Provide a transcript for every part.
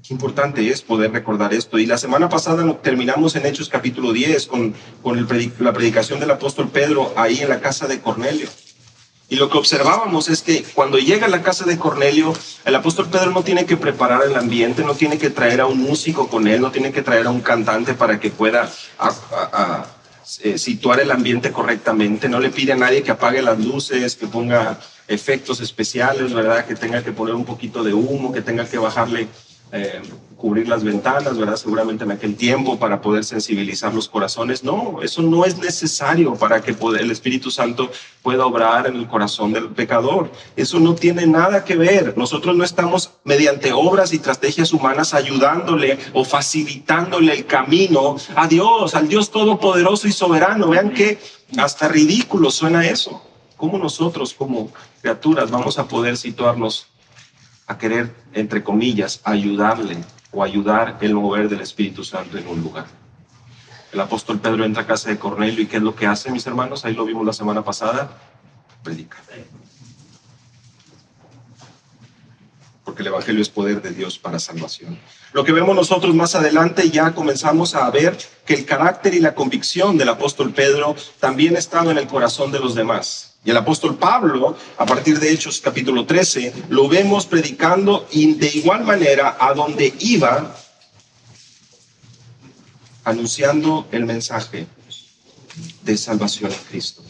Qué importante es poder recordar esto. Y la semana pasada terminamos en Hechos capítulo 10 con la predicación del apóstol Pedro ahí en la casa de Cornelio. Y lo que observábamos es que cuando llega a la casa de Cornelio, el apóstol Pedro no tiene que preparar el ambiente, no tiene que traer a un músico con él, no tiene que traer a un cantante para que pueda situar el ambiente correctamente. No le pide a nadie que apague las luces, que ponga efectos especiales, ¿verdad? Que tenga que poner un poquito de humo, que tenga que bajarle, cubrir las ventanas, ¿verdad? Seguramente en aquel tiempo para poder sensibilizar los corazones. No, eso no es necesario para que el Espíritu Santo pueda obrar en el corazón del pecador. Eso no tiene nada que ver. Nosotros no estamos mediante obras y estrategias humanas ayudándole o facilitándole el camino a Dios, al Dios todopoderoso y soberano. Vean que hasta ridículo suena eso. ¿Cómo nosotros como criaturas vamos a poder situarnos a querer, entre comillas, ayudarle o ayudar el mover del Espíritu Santo en un lugar? El apóstol Pedro entra a casa de Cornelio y ¿qué es lo que hace, mis hermanos? Ahí lo vimos la semana pasada. Predica. Porque el evangelio es poder de Dios para salvación. Lo que vemos nosotros más adelante, ya comenzamos a ver que el carácter y la convicción del apóstol Pedro también estaba en el corazón de los demás. Y el apóstol Pablo, a partir de Hechos capítulo 13, lo vemos predicando y de igual manera a donde iba, anunciando el mensaje de salvación en Cristo.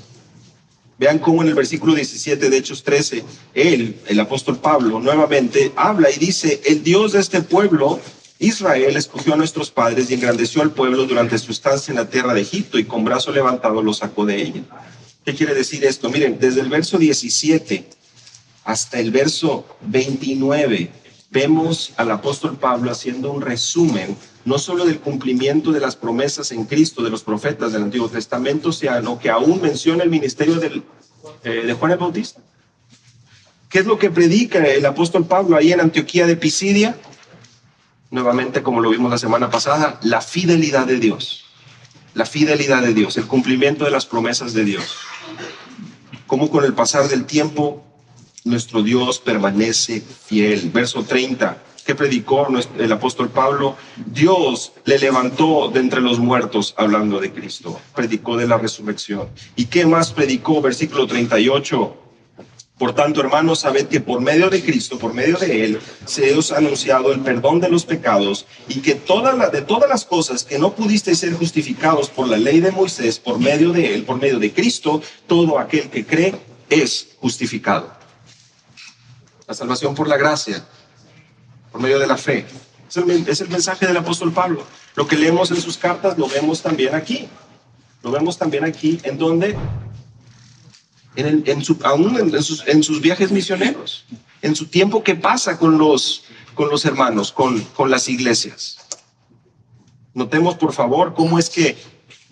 Vean cómo en el versículo 17 de Hechos 13, el apóstol Pablo, nuevamente habla y dice: el Dios de este pueblo, Israel, escogió a nuestros padres y engrandeció al pueblo durante su estancia en la tierra de Egipto y con brazo levantado lo sacó de ella. ¿Qué quiere decir esto? Miren, desde el verso 17 hasta el verso 29, vemos al apóstol Pablo haciendo un resumen, no solo del cumplimiento de las promesas en Cristo de los profetas del Antiguo Testamento, sino que aún menciona el ministerio de Juan el Bautista. ¿Qué es lo que predica el apóstol Pablo ahí en Antioquía de Pisidia? Nuevamente, como lo vimos la semana pasada, la fidelidad de Dios. La fidelidad de Dios, el cumplimiento de las promesas de Dios. Cómo con el pasar del tiempo nuestro Dios permanece fiel. Verso 30, ¿qué predicó el apóstol Pablo? Dios le levantó de entre los muertos, hablando de Cristo. Predicó de la resurrección. ¿Y qué más predicó? Versículo 38. Por tanto, hermanos, sabed que por medio de Cristo, por medio de Él, se os ha anunciado el perdón de los pecados, y que de todas las cosas que no pudisteis ser justificados por la ley de Moisés, por medio de Él, por medio de Cristo, todo aquel que cree es justificado. La salvación por la gracia, por medio de la fe. Es el mensaje del apóstol Pablo. Lo que leemos en sus cartas lo vemos también aquí. Lo vemos también aquí, en donde... En sus viajes misioneros, en su tiempo que pasa con los hermanos, con las iglesias. Notemos, por favor, cómo es que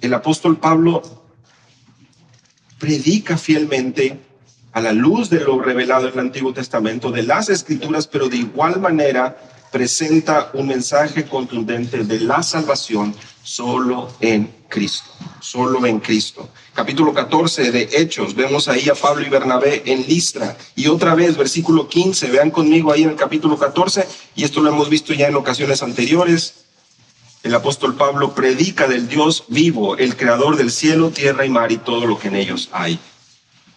el apóstol Pablo predica fielmente a la luz de lo revelado en el Antiguo Testamento, de las Escrituras, pero de igual manera presenta un mensaje contundente de la salvación solo en Cristo, solo en Cristo. Capítulo 14 de Hechos, vemos ahí a Pablo y Bernabé en Listra, y otra vez versículo 15, vean conmigo ahí en el capítulo 14, y esto lo hemos visto ya en ocasiones anteriores. El apóstol Pablo predica del Dios vivo, el creador del cielo, tierra y mar y todo lo que en ellos hay.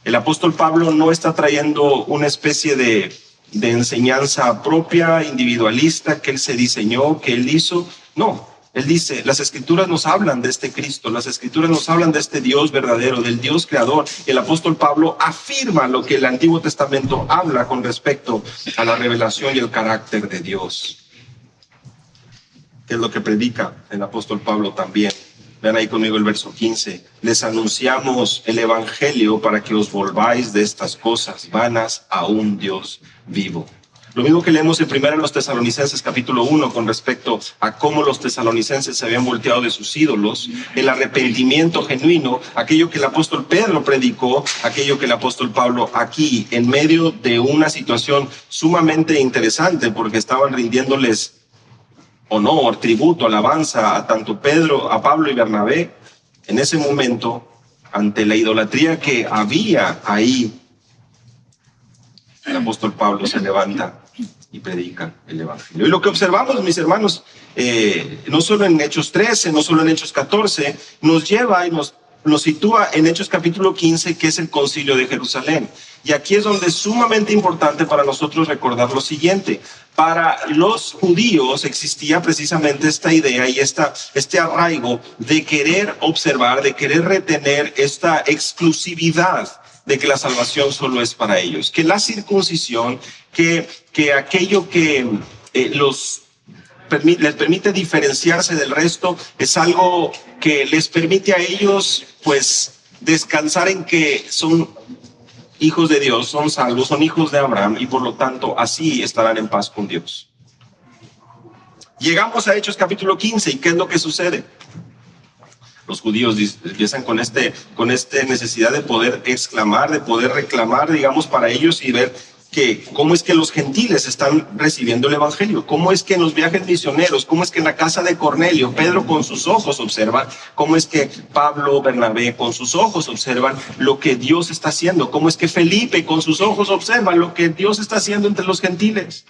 El apóstol Pablo no está trayendo una especie de enseñanza propia, individualista, que él se diseñó, que él hizo. No, él dice, las Escrituras nos hablan de este Cristo, las Escrituras nos hablan de este Dios verdadero, del Dios creador. El apóstol Pablo afirma lo que el Antiguo Testamento habla con respecto a la revelación y el carácter de Dios. ¿Qué es lo que predica el apóstol Pablo también? Vean ahí conmigo el verso 15. Les anunciamos el evangelio para que os volváis de estas cosas vanas a un Dios vivo. Lo mismo que leemos en 1 los Tesalonicenses capítulo 1 con respecto a cómo los tesalonicenses se habían volteado de sus ídolos, el arrepentimiento genuino, aquello que el apóstol Pedro predicó, aquello que el apóstol Pablo aquí, en medio de una situación sumamente interesante, porque estaban rindiéndoles honor, tributo, alabanza a tanto a Pablo y Bernabé, en ese momento, ante la idolatría que había ahí, el apóstol Pablo se levanta y predican el Evangelio. Y lo que observamos, mis hermanos, no solo en Hechos 13, no solo en Hechos 14, nos lleva y nos sitúa en Hechos capítulo 15, que es el Concilio de Jerusalén. Y aquí es donde es sumamente importante para nosotros recordar lo siguiente. Para los judíos existía precisamente esta idea y este arraigo de querer observar, de querer retener esta exclusividad de que la salvación solo es para ellos, que la circuncisión, que aquello que les permite diferenciarse del resto, es algo que les permite a ellos, pues, descansar en que son hijos de Dios, son salvos, son hijos de Abraham, y por lo tanto así estarán en paz con Dios. Llegamos a Hechos capítulo 15, ¿y qué es lo que sucede? Los judíos empiezan con esta necesidad de poder exclamar, de poder reclamar, digamos, para ellos y ver que cómo es que los gentiles están recibiendo el Evangelio, cómo es que en los viajes misioneros, cómo es que en la casa de Cornelio, Pedro con sus ojos observa, cómo es que Pablo, Bernabé con sus ojos observan lo que Dios está haciendo, cómo es que Felipe con sus ojos observa lo que Dios está haciendo entre los gentiles.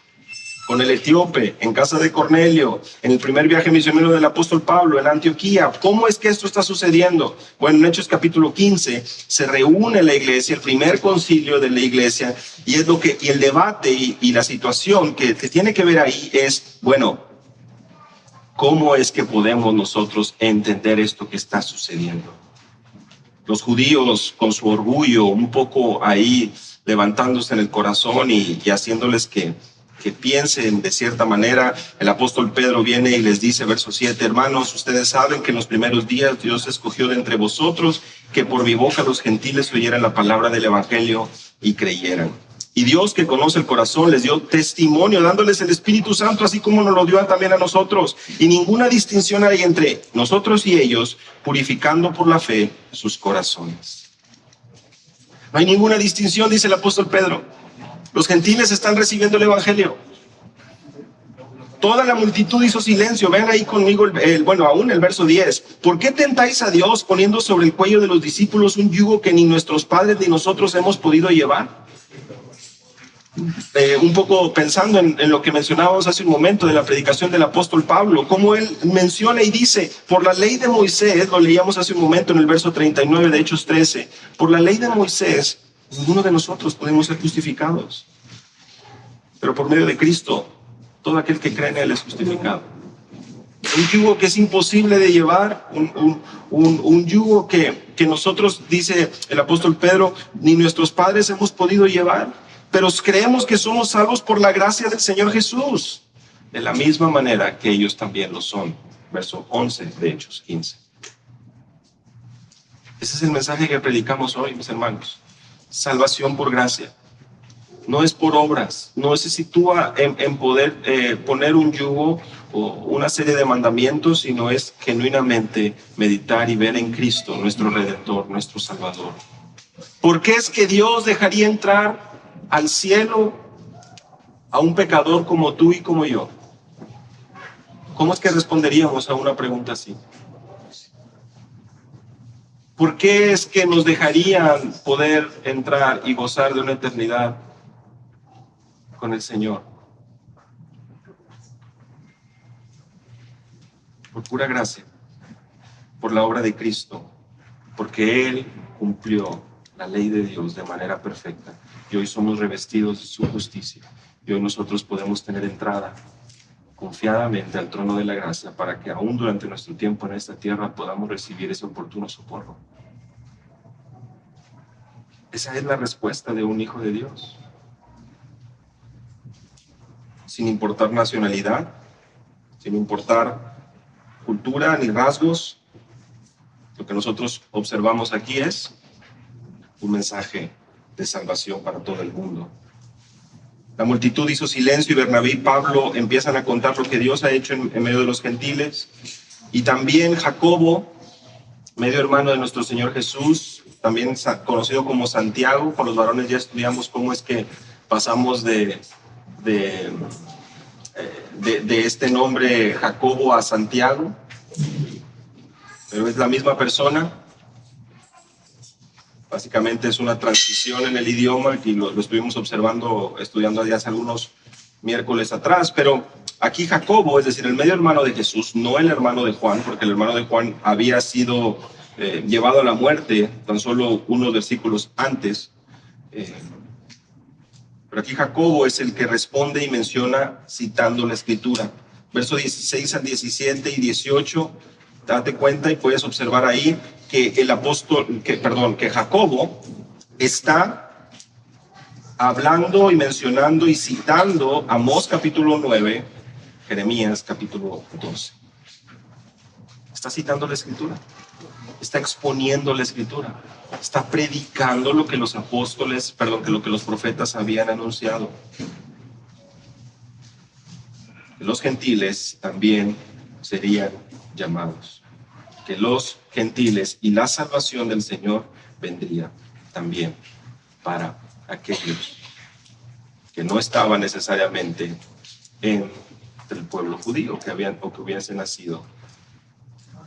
Con el etíope, en casa de Cornelio, en el primer viaje misionero del apóstol Pablo, en Antioquía. ¿Cómo es que esto está sucediendo? Bueno, en Hechos capítulo 15 se reúne la iglesia, el primer concilio de la iglesia, y el debate y la situación que tiene que ver ahí es, bueno, ¿cómo es que podemos nosotros entender esto que está sucediendo? Los judíos, con su orgullo, un poco ahí levantándose en el corazón y haciéndoles que piensen de cierta manera, el apóstol Pedro viene y les dice, verso 7, hermanos, ustedes saben que en los primeros días Dios escogió de entre vosotros que por mi boca los gentiles oyeran la palabra del Evangelio y creyeran. Y Dios, que conoce el corazón, les dio testimonio, dándoles el Espíritu Santo, así como nos lo dio también a nosotros. Y ninguna distinción hay entre nosotros y ellos, purificando por la fe sus corazones. No hay ninguna distinción, dice el apóstol Pedro. Los gentiles están recibiendo el Evangelio. Toda la multitud hizo silencio. Vean ahí conmigo, aún el verso 10. ¿Por qué tentáis a Dios poniendo sobre el cuello de los discípulos un yugo que ni nuestros padres ni nosotros hemos podido llevar? Un poco pensando en lo que mencionábamos hace un momento de la predicación del apóstol Pablo, como él menciona y dice, por la ley de Moisés, lo leíamos hace un momento en el verso 39 de Hechos 13, por la ley de Moisés, ninguno de nosotros podemos ser justificados. Pero por medio de Cristo, todo aquel que cree en Él es justificado. Un yugo que es imposible de llevar, un yugo que nosotros, dice el apóstol Pedro, ni nuestros padres hemos podido llevar, pero creemos que somos salvos por la gracia del Señor Jesús, de la misma manera que ellos también lo son. Verso 11 de Hechos 15. Ese es el mensaje que predicamos hoy, mis hermanos. Salvación por gracia. No es por obras, no se sitúa en poder poner un yugo o una serie de mandamientos, sino es genuinamente meditar y ver en Cristo, nuestro Redentor, nuestro Salvador. ¿Por qué es que Dios dejaría entrar al cielo a un pecador como tú y como yo? ¿Cómo es que responderíamos a una pregunta así? ¿Por qué es que nos dejarían poder entrar y gozar de una eternidad con el Señor? Por pura gracia, por la obra de Cristo, porque Él cumplió la ley de Dios de manera perfecta y hoy somos revestidos de su justicia y hoy nosotros podemos tener entrada confiadamente al trono de la gracia para que aún durante nuestro tiempo en esta tierra podamos recibir ese oportuno socorro. Esa es la respuesta de un hijo de Dios. Sin importar nacionalidad, sin importar cultura ni rasgos, lo que nosotros observamos aquí es un mensaje de salvación para todo el mundo. La multitud hizo silencio y Bernabé y Pablo empiezan a contar lo que Dios ha hecho en medio de los gentiles. Y también Jacobo, medio hermano de nuestro Señor Jesús, también conocido como Santiago. Con los varones ya estudiamos cómo es que pasamos de este nombre Jacobo a Santiago, pero es la misma persona. Básicamente es una transición en el idioma y lo estuvimos observando, estudiando hace algunos miércoles atrás, pero aquí Jacobo, es decir, el medio hermano de Jesús, no el hermano de Juan, porque el hermano de Juan había sido llevado a la muerte tan solo unos versículos antes. Pero aquí Jacobo es el que responde y menciona citando la escritura. Versos 16 al 17 y 18, date cuenta y puedes observar ahí que que Jacobo está hablando y mencionando y citando Amós capítulo 9, Jeremías capítulo 12. Está citando la escritura, está exponiendo la escritura, está predicando lo que los apóstoles, que lo que los profetas habían anunciado. Los gentiles también serían llamados, que los gentiles y la salvación del Señor vendría también para aquellos que no estaban necesariamente en el pueblo judío, que hubiesen nacido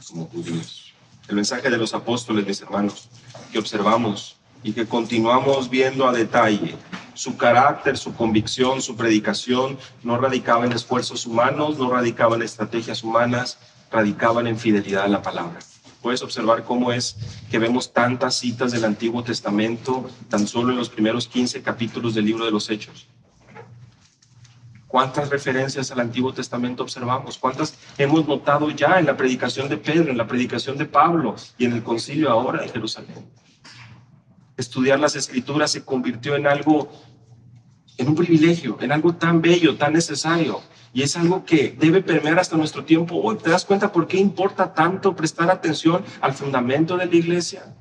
como judíos. El mensaje de los apóstoles, mis hermanos, que observamos y que continuamos viendo a detalle, su carácter, su convicción, su predicación, no radicaba en esfuerzos humanos, no radicaba en estrategias humanas, radicaban en fidelidad a la palabra. Puedes observar cómo es que vemos tantas citas del Antiguo Testamento tan solo en los primeros 15 capítulos del libro de los Hechos. ¿Cuántas referencias al Antiguo Testamento observamos? ¿Cuántas hemos notado ya en la predicación de Pedro, en la predicación de Pablo y en el concilio ahora de Jerusalén? Estudiar las Escrituras se convirtió en un privilegio, en algo tan bello, tan necesario. Y es algo que debe permear hasta nuestro tiempo hoy. ¿Te das cuenta por qué importa tanto prestar atención al fundamento de la iglesia?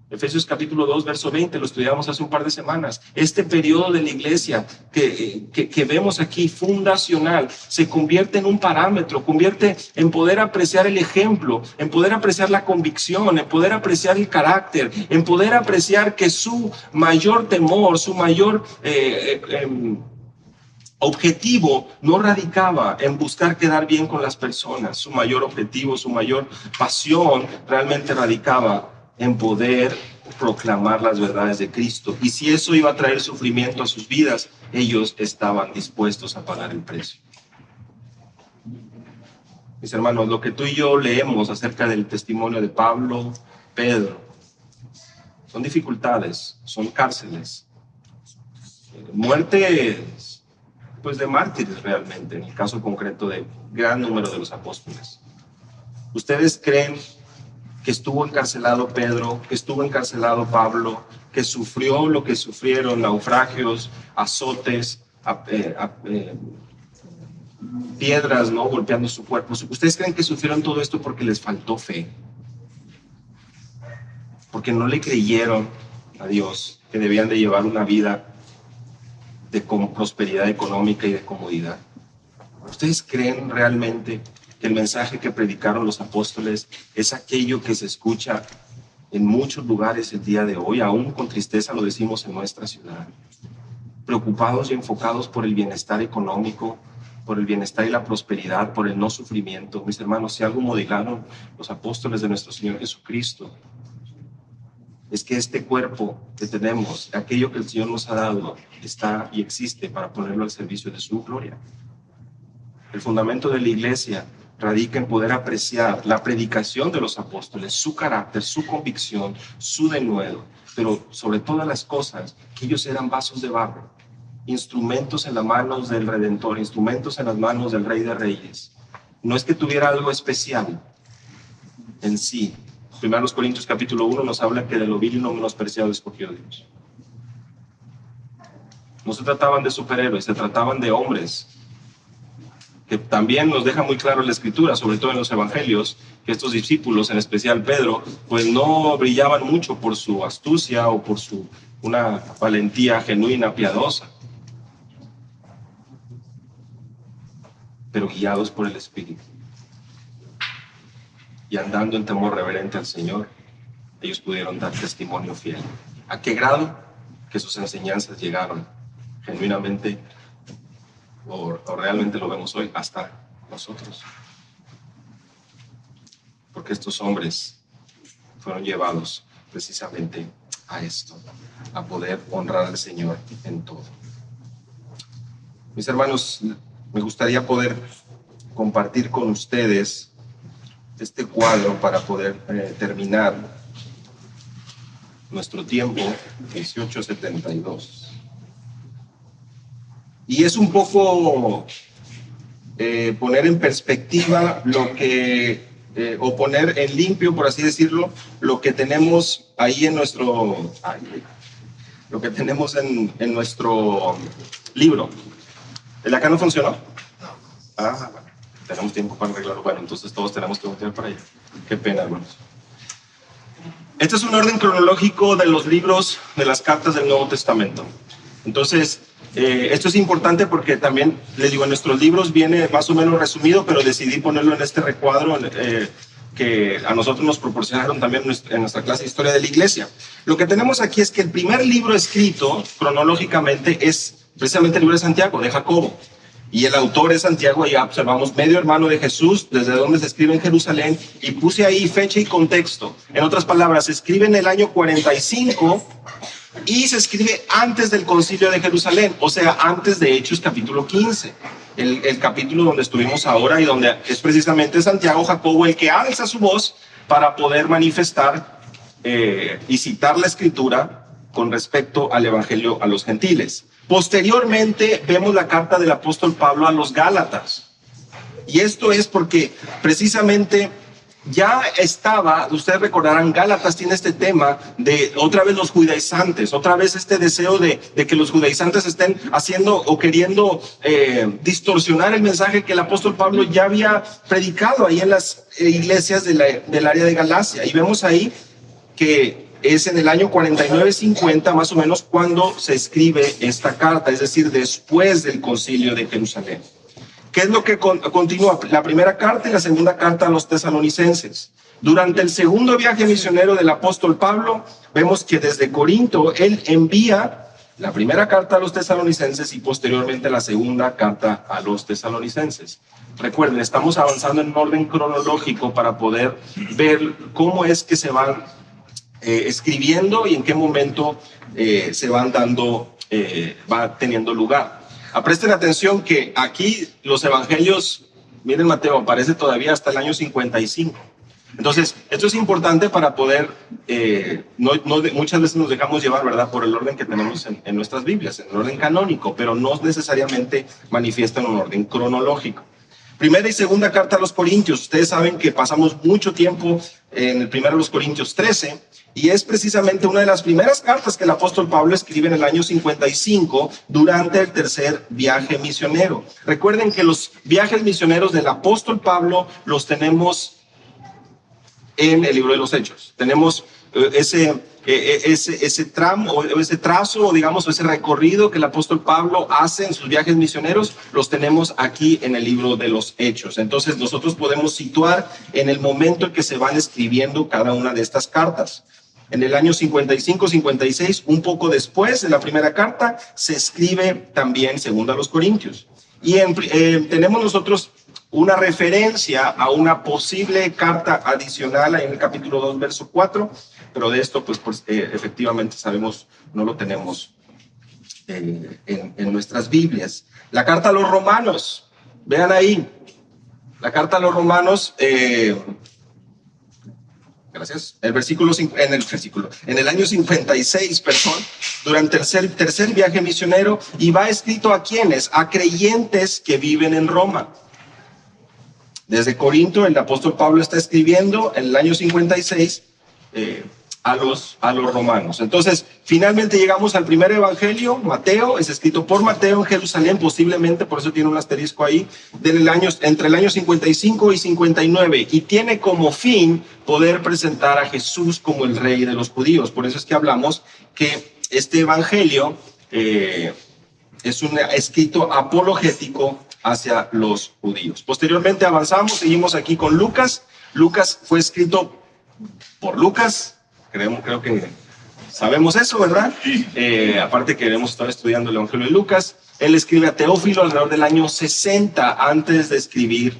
Efesios capítulo 2, verso 20, lo estudiamos hace un par de semanas. Este periodo de la iglesia que vemos aquí, fundacional, se convierte en un parámetro, convierte en poder apreciar el ejemplo, en poder apreciar la convicción, en poder apreciar el carácter, en poder apreciar que su mayor temor, su mayor objetivo no radicaba en buscar quedar bien con las personas. Su mayor objetivo, su mayor pasión realmente radicaba en poder proclamar las verdades de Cristo. Y si eso iba a traer sufrimiento a sus vidas, ellos estaban dispuestos a pagar el precio. Mis hermanos, lo que tú y yo leemos acerca del testimonio de Pablo, Pedro, son dificultades, son cárceles, muertes, pues de mártires realmente, en el caso concreto de gran número de los apóstoles. ¿Ustedes creen que estuvo encarcelado Pedro, que estuvo encarcelado Pablo, que sufrió lo que sufrieron, naufragios, azotes, piedras, ¿no?, golpeando su cuerpo? ¿Ustedes creen que sufrieron todo esto porque les faltó fe? Porque no le creyeron a Dios que debían de llevar una vida con prosperidad económica y de comodidad. ¿Ustedes creen realmente que el mensaje que predicaron los apóstoles es aquello que se escucha en muchos lugares el día de hoy? Aún con tristeza lo decimos en nuestra ciudad. Preocupados y enfocados por el bienestar económico, por el bienestar y la prosperidad, por el no sufrimiento. Mis hermanos, si algo modelaron los apóstoles de nuestro Señor Jesucristo, es que este cuerpo que tenemos, aquello que el Señor nos ha dado, está y existe para ponerlo al servicio de su gloria. El fundamento de la iglesia radica en poder apreciar la predicación de los apóstoles, su carácter, su convicción, su denuedo, pero sobre todas las cosas, que ellos eran vasos de barro, instrumentos en las manos del Redentor, instrumentos en las manos del Rey de Reyes. No es que tuviera algo especial en sí. 1 Corintios capítulo 1 nos habla que de lo vil y no menospreciado escogió Dios. No se trataban de superhéroes, se trataban de hombres, que también nos deja muy claro la Escritura, sobre todo en los Evangelios, que estos discípulos, en especial Pedro, pues no brillaban mucho por su astucia o por una valentía genuina, piadosa, pero guiados por el Espíritu y andando en temor reverente al Señor, ellos pudieron dar testimonio fiel. ¿A qué grado? Que sus enseñanzas llegaron genuinamente, o realmente lo vemos hoy, hasta nosotros. Porque estos hombres fueron llevados precisamente a esto, a poder honrar al Señor en todo. Mis hermanos, me gustaría poder compartir con ustedes este cuadro para poder terminar nuestro tiempo, 1872. Y es un poco poner en perspectiva lo que, o poner en limpio, por así decirlo, lo que tenemos ahí en nuestro, lo que tenemos en nuestro libro. ¿El acá no funcionó? Ah, bueno, tenemos tiempo para arreglarlo. Bueno, entonces todos tenemos que voltear para allá. Qué pena, hermanos. Este es un orden cronológico de los libros de las cartas del Nuevo Testamento. Entonces, esto es importante porque también, les digo, en nuestros libros viene más o menos resumido, pero decidí ponerlo en este recuadro que a nosotros nos proporcionaron también en nuestra clase de Historia de la Iglesia. Lo que tenemos aquí es que el primer libro escrito cronológicamente es precisamente el libro de Santiago, de Jacobo. Y el autor es Santiago, ya observamos, medio hermano de Jesús, desde donde se escribe en Jerusalén, y puse ahí fecha y contexto. En otras palabras, se escribe en el año 45 y se escribe antes del concilio de Jerusalén, o sea, antes de Hechos capítulo 15, el capítulo donde estuvimos ahora y donde es precisamente Santiago, Jacobo, el que alza su voz para poder manifestar y citar la escritura con respecto al evangelio a los gentiles. Posteriormente vemos la carta del apóstol Pablo a los Gálatas. Y esto es porque precisamente ya estaba, ustedes recordarán, Gálatas tiene este tema de otra vez los judaizantes, otra vez este deseo de que los judaizantes estén haciendo o queriendo distorsionar el mensaje que el apóstol Pablo ya había predicado ahí en las iglesias del área de Galacia. Y vemos ahí que es en el año 49-50 más o menos cuando se escribe esta carta, es decir, después del concilio de Jerusalén. ¿Qué es lo que continúa? La primera carta y la segunda carta a los tesalonicenses. Durante el segundo viaje misionero del apóstol Pablo, vemos que desde Corinto él envía la primera carta a los tesalonicenses y posteriormente la segunda carta a los tesalonicenses. Recuerden, estamos avanzando en un orden cronológico para poder ver cómo es que se van escribiendo y en qué momento se van dando, va teniendo lugar. Presten atención que aquí los evangelios, miren Mateo, aparece todavía hasta el año 55. Entonces, esto es importante para poder, muchas veces nos dejamos llevar, ¿verdad?, por el orden que tenemos en nuestras Biblias, en el orden canónico, pero no necesariamente manifiestan un orden cronológico. Primera y segunda carta a los Corintios. Ustedes saben que pasamos mucho tiempo en el primero de los Corintios 13, y es precisamente una de las primeras cartas que el apóstol Pablo escribe en el año 55 durante el tercer viaje misionero. Recuerden que los viajes misioneros del apóstol Pablo los tenemos en el libro de los Hechos. Tenemos ese tramo, o ese trazo, o digamos, ese recorrido que el apóstol Pablo hace en sus viajes misioneros, los tenemos aquí en el libro de los Hechos. Entonces nosotros podemos situar en el momento en que se van escribiendo cada una de estas cartas. En el año 55-56, un poco después de la primera carta, se escribe también segunda a los Corintios. Y tenemos nosotros una referencia a una posible carta adicional en el capítulo 2, verso 4, pero de esto, pues efectivamente sabemos, no lo tenemos en nuestras Biblias. La carta a los Romanos, vean ahí, la carta a los Romanos, gracias, en el año 56, perdón, durante el tercer viaje misionero, y va escrito ¿a quiénes? A creyentes que viven en Roma. Desde Corinto, el apóstol Pablo está escribiendo en el año 56 a los romanos. Entonces, finalmente llegamos al primer evangelio, Mateo, es escrito por Mateo en Jerusalén, posiblemente, por eso tiene un asterisco ahí, entre el año 55 y 59, y tiene como fin poder presentar a Jesús como el rey de los judíos. Por eso es que hablamos que este evangelio es un escrito apologético hacia los judíos. Posteriormente avanzamos, seguimos aquí con Lucas. Lucas fue escrito por Lucas, creo que sabemos eso, ¿verdad? Aparte que hemos estado estudiando el Evangelio de Lucas. Él escribe a Teófilo alrededor del año 60 antes de escribir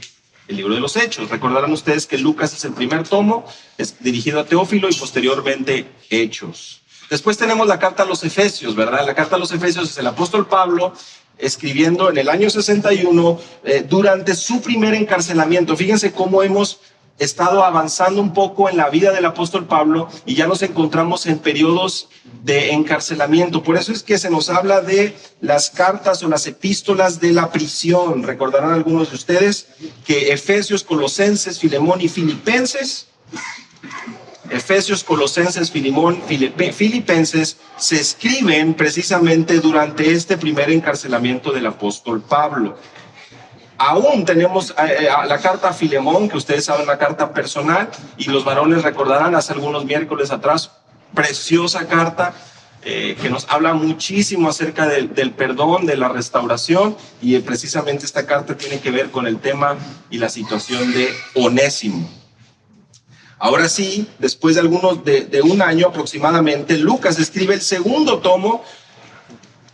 el libro de los Hechos. Recordarán ustedes que Lucas es el primer tomo, es dirigido a Teófilo, y posteriormente Hechos. Después tenemos la carta a los Efesios, ¿verdad? La carta a los Efesios es el apóstol Pablo escribiendo en el año 61 durante su primer encarcelamiento. Fíjense cómo hemos estado avanzando un poco en la vida del apóstol Pablo y ya nos encontramos en periodos de encarcelamiento. Por eso es que se nos habla de las cartas o las epístolas de la prisión. Recordarán algunos de ustedes que Efesios, Colosenses, Filemón y Filipenses, Efesios, Colosenses, Filemón, Filipenses se escriben precisamente durante este primer encarcelamiento del apóstol Pablo. Aún tenemos la carta a Filemón, que ustedes saben, una carta personal, y los varones recordarán hace algunos miércoles atrás, preciosa carta que nos habla muchísimo acerca del perdón, de la restauración, y precisamente esta carta tiene que ver con el tema y la situación de Onésimo. Ahora sí, después de un año aproximadamente, Lucas escribe el segundo tomo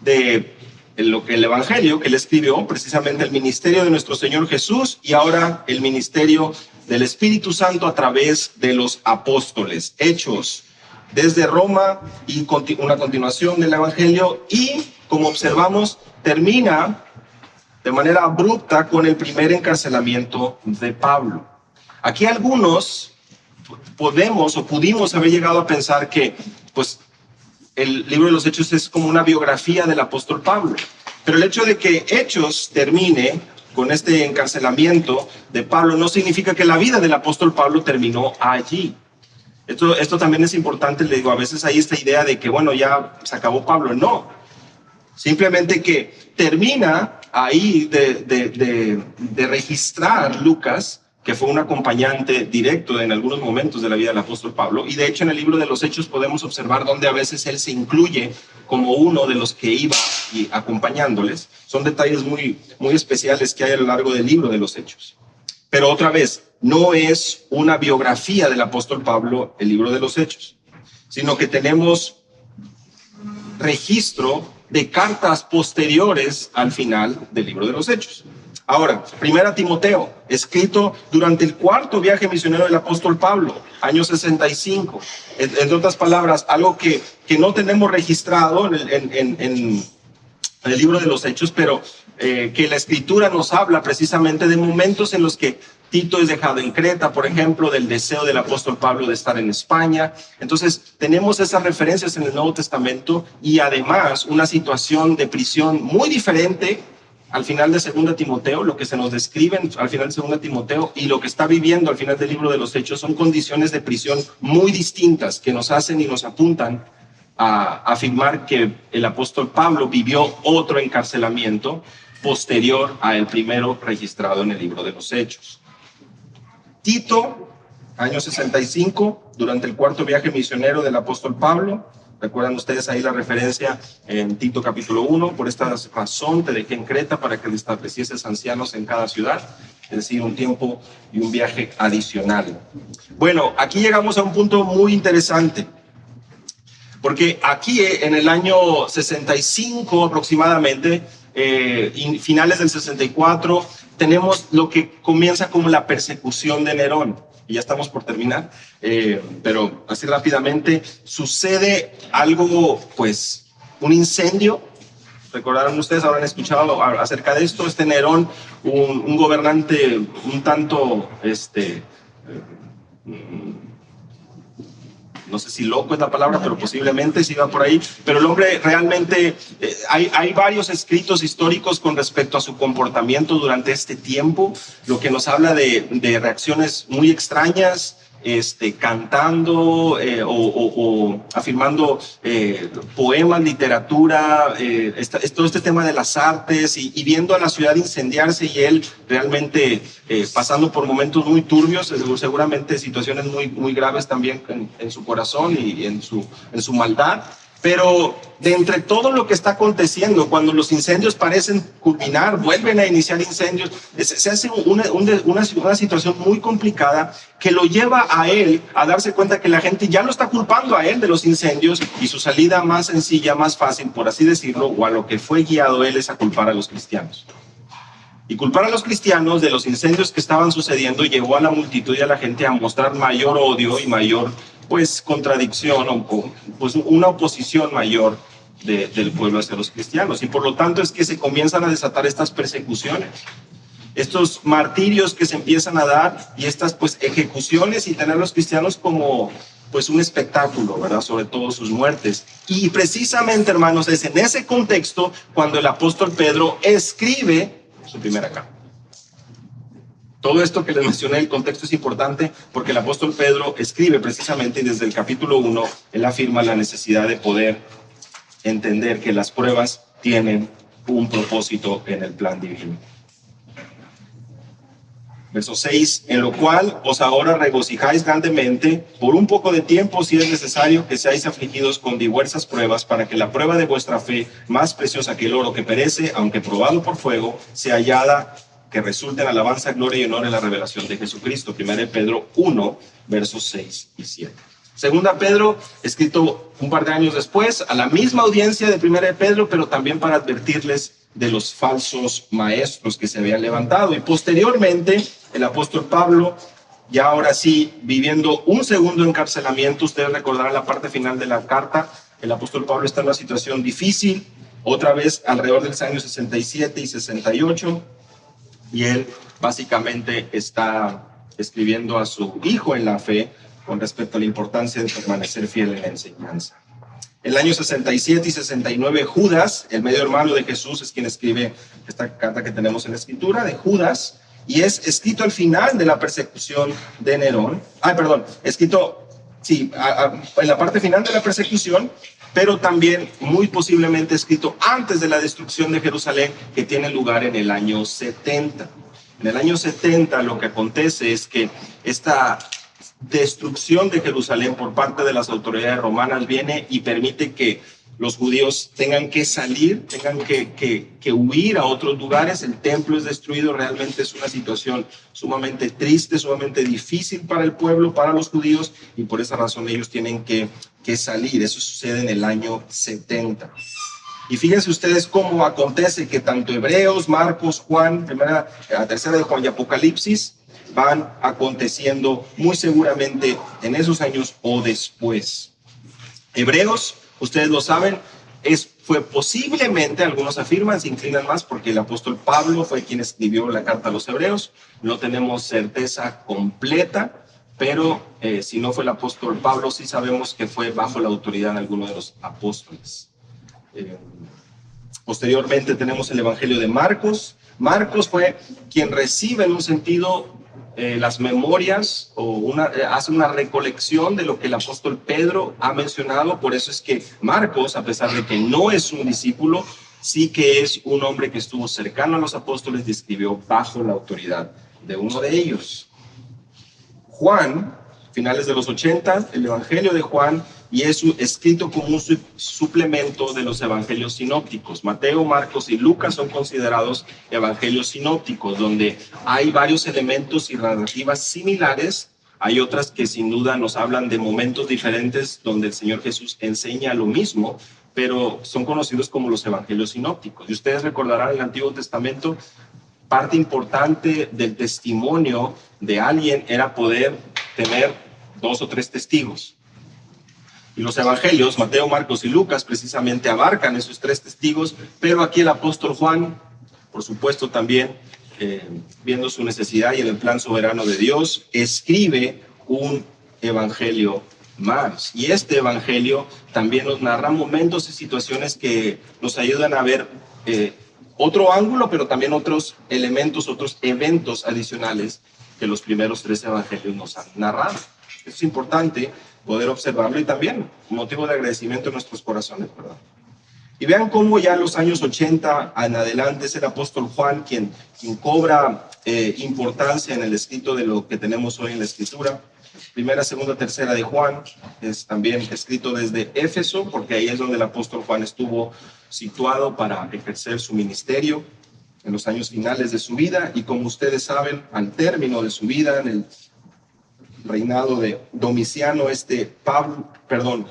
de el Evangelio que él escribió, precisamente el ministerio de nuestro Señor Jesús y ahora el ministerio del Espíritu Santo a través de los apóstoles. Hechos desde Roma y una continuación del Evangelio, y como observamos termina de manera abrupta con el primer encarcelamiento de Pablo. Aquí algunos pudimos haber llegado a pensar que pues el libro de los Hechos es como una biografía del apóstol Pablo. Pero el hecho de que Hechos termine con este encarcelamiento de Pablo no significa que la vida del apóstol Pablo terminó allí. Esto también es importante, le digo, a veces hay esta idea de que, bueno, ya se acabó Pablo. No, simplemente que termina ahí de registrar Lucas, que fue un acompañante directo en algunos momentos de la vida del apóstol Pablo. Y de hecho en el libro de los Hechos podemos observar donde a veces él se incluye como uno de los que iba y acompañándoles. Son detalles muy, muy especiales que hay a lo largo del libro de los Hechos. Pero otra vez, no es una biografía del apóstol Pablo el libro de los Hechos, sino que tenemos registro de cartas posteriores al final del libro de los Hechos. Ahora, 1 Timoteo, escrito durante el cuarto viaje misionero del apóstol Pablo, año 65. En otras palabras, algo que no tenemos registrado en el libro de los Hechos, pero que la Escritura nos habla precisamente de momentos en los que Tito es dejado en Creta, por ejemplo, del deseo del apóstol Pablo de estar en España. Entonces, tenemos esas referencias en el Nuevo Testamento y además una situación de prisión muy diferente al final de 2 Timoteo, lo que se nos describe al final de 2 Timoteo y lo que está viviendo al final del libro de los Hechos son condiciones de prisión muy distintas que nos hacen y nos apuntan a afirmar que el apóstol Pablo vivió otro encarcelamiento posterior al primero registrado en el libro de los Hechos. Tito, año 65, durante el cuarto viaje misionero del apóstol Pablo. Recuerdan ustedes ahí la referencia en Tito capítulo 1, por esta razón te dejé en Creta para que le establecieses ancianos en cada ciudad, es decir, un tiempo y un viaje adicional. Bueno, aquí llegamos a un punto muy interesante, porque aquí en el año 65 aproximadamente, finales del 64, tenemos lo que comienza como la persecución de Nerón. Y ya estamos por terminar, pero así rápidamente sucede algo, pues, un incendio. Recordarán ustedes, habrán escuchado acerca de esto. Nerón, un gobernante un tanto, no sé si loco es la palabra, pero posiblemente sí va por ahí. Pero el hombre realmente, hay varios escritos históricos con respecto a su comportamiento durante este tiempo, lo que nos habla de reacciones muy extrañas, cantando o afirmando poemas, literatura, todo este tema de las artes y viendo a la ciudad incendiarse y él realmente pasando por momentos muy turbios, seguramente situaciones muy, muy graves también en su corazón y en su maldad. Pero de entre todo lo que está aconteciendo, cuando los incendios parecen culminar, vuelven a iniciar incendios, se hace una situación muy complicada que lo lleva a él a darse cuenta que la gente ya lo está culpando a él de los incendios y su salida más sencilla, más fácil, por así decirlo, o a lo que fue guiado él es a culpar a los cristianos. Y culpar a los cristianos de los incendios que estaban sucediendo llevó a la multitud y a la gente a mostrar mayor odio y mayor, pues, contradicción o pues una oposición mayor del pueblo hacia los cristianos. Y por lo tanto es que se comienzan a desatar estas persecuciones, estos martirios que se empiezan a dar y estas pues ejecuciones, y tener a los cristianos como pues un espectáculo, ¿verdad? Sobre todo sus muertes. Y precisamente, hermanos, es en ese contexto cuando el apóstol Pedro escribe su primera carta. Todo esto que les mencioné, el contexto es importante porque el apóstol Pedro escribe precisamente, y desde el capítulo 1 él afirma la necesidad de poder entender que las pruebas tienen un propósito en el plan divino. Verso 6, en lo cual os ahora regocijáis grandemente por un poco de tiempo, si es necesario, que seáis afligidos con diversas pruebas, para que la prueba de vuestra fe, más preciosa que el oro que perece, aunque probado por fuego, sea hallada, que resulte en alabanza, gloria y honor en la revelación de Jesucristo. 1 Pedro 1, versos 6 y 7. Segunda Pedro, escrito un par de años después, a la misma audiencia de 1 Pedro, pero también para advertirles de los falsos maestros que se habían levantado. Y posteriormente, el apóstol Pablo, ya ahora sí, viviendo un segundo encarcelamiento, ustedes recordarán la parte final de la carta, el apóstol Pablo está en una situación difícil, otra vez alrededor de los años 67 y 68, y él básicamente está escribiendo a su hijo en la fe con respecto a la importancia de permanecer fiel en la enseñanza. En el año 67 y 69, Judas, el medio hermano de Jesús, es quien escribe esta carta que tenemos en la escritura, de Judas, y es escrito al final de la persecución de Nerón. Escrito, sí, en la parte final de la persecución, pero también muy posiblemente escrito antes de la destrucción de Jerusalén, que tiene lugar en el año 70. En el año 70 lo que acontece es que esta destrucción de Jerusalén por parte de las autoridades romanas viene y permite que los judíos tengan que salir, tengan que huir a otros lugares. El templo es destruido, realmente es una situación sumamente triste, sumamente difícil para el pueblo, para los judíos, y por esa razón ellos tienen que salir. Eso sucede en el año 70. Y fíjense ustedes cómo acontece que tanto Hebreos, Marcos, Juan, tercera de Juan y Apocalipsis van aconteciendo muy seguramente en esos años o después. Hebreos, ustedes lo saben, fue posiblemente, algunos afirman, se inclinan más porque el apóstol Pablo fue quien escribió la carta a los Hebreos. No tenemos certeza completa, pero si no fue el apóstol Pablo, sí sabemos que fue bajo la autoridad de alguno de los apóstoles. Posteriormente tenemos el Evangelio de Marcos. Marcos fue quien recibe en un sentido las memorias hace una recolección de lo que el apóstol Pedro ha mencionado. Por eso es que Marcos, a pesar de que no es un discípulo, sí que es un hombre que estuvo cercano a los apóstoles y escribió bajo la autoridad de uno de ellos. Juan, finales de los 80, el Evangelio de Juan, y es escrito como un suplemento de los evangelios sinópticos. Mateo, Marcos y Lucas son considerados evangelios sinópticos, donde hay varios elementos y narrativas similares. Hay otras que sin duda nos hablan de momentos diferentes donde el Señor Jesús enseña lo mismo, pero son conocidos como los evangelios sinópticos. Y ustedes recordarán en el Antiguo Testamento, parte importante del testimonio de alguien era poder tener 2 o 3 testigos. Y los evangelios, Mateo, Marcos y Lucas, precisamente abarcan esos 3 testigos, pero aquí el apóstol Juan, por supuesto también, viendo su necesidad y en el plan soberano de Dios, escribe un evangelio más. Y este evangelio también nos narra momentos y situaciones que nos ayudan a ver otro ángulo, pero también otros elementos, otros eventos adicionales que los primeros 3 evangelios nos han narrado. Eso es importante poder observarlo y también motivo de agradecimiento en nuestros corazones, ¿verdad? Y vean cómo ya en los años 80 en adelante es el apóstol Juan quien cobra importancia en el escrito de lo que tenemos hoy en la escritura. Primera, segunda, tercera de Juan es también escrito desde Éfeso, porque ahí es donde el apóstol Juan estuvo situado para ejercer su ministerio en los años finales de su vida. Y como ustedes saben, al término de su vida, en el reinado de Domiciano,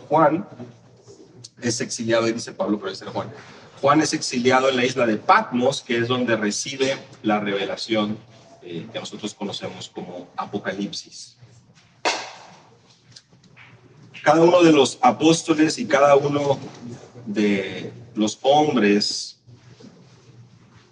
Juan es exiliado, y dice Pablo, pero es Juan. Juan es exiliado en la isla de Patmos, que es donde recibe la revelación que nosotros conocemos como Apocalipsis. Cada uno de los apóstoles y cada uno de los hombres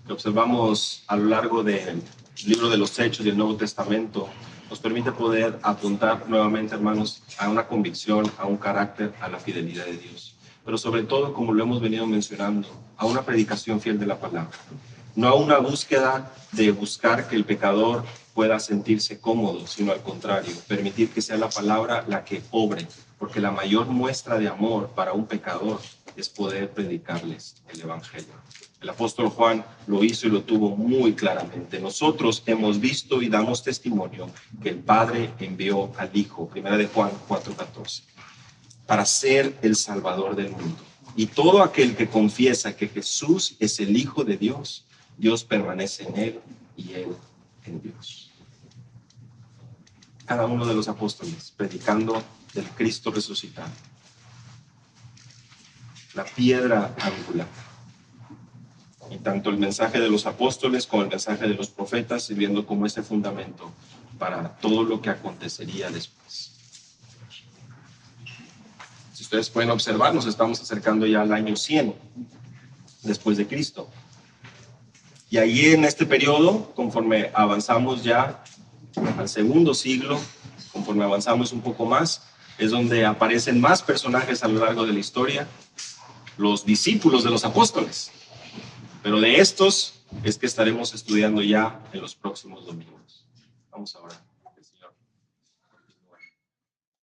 que observamos a lo largo del libro de los Hechos y el Nuevo Testamento nos permite poder apuntar nuevamente, hermanos, a una convicción, a un carácter, a la fidelidad de Dios. Pero sobre todo, como lo hemos venido mencionando, a una predicación fiel de la palabra. No a una búsqueda de buscar que el pecador pueda sentirse cómodo, sino al contrario, permitir que sea la palabra la que obre, porque la mayor muestra de amor para un pecador es poder predicarles el Evangelio. El apóstol Juan lo hizo y lo tuvo muy claramente. Nosotros hemos visto y damos testimonio que el Padre envió al Hijo, 1 de Juan 4:14, para ser el Salvador del mundo. Y todo aquel que confiesa que Jesús es el Hijo de Dios, Dios permanece en él y él en Dios. Cada uno de los apóstoles predicando del Cristo resucitado, la piedra angular. Y tanto el mensaje de los apóstoles como el mensaje de los profetas sirviendo como ese fundamento para todo lo que acontecería después. Si ustedes pueden observar, nos estamos acercando ya al año 100 después de Cristo. Y ahí en este periodo, conforme avanzamos ya al segundo siglo, conforme avanzamos un poco más, es donde aparecen más personajes a lo largo de la historia, los discípulos de los apóstoles. Pero de estos es que estaremos estudiando ya en los próximos domingos. Vamos a orar.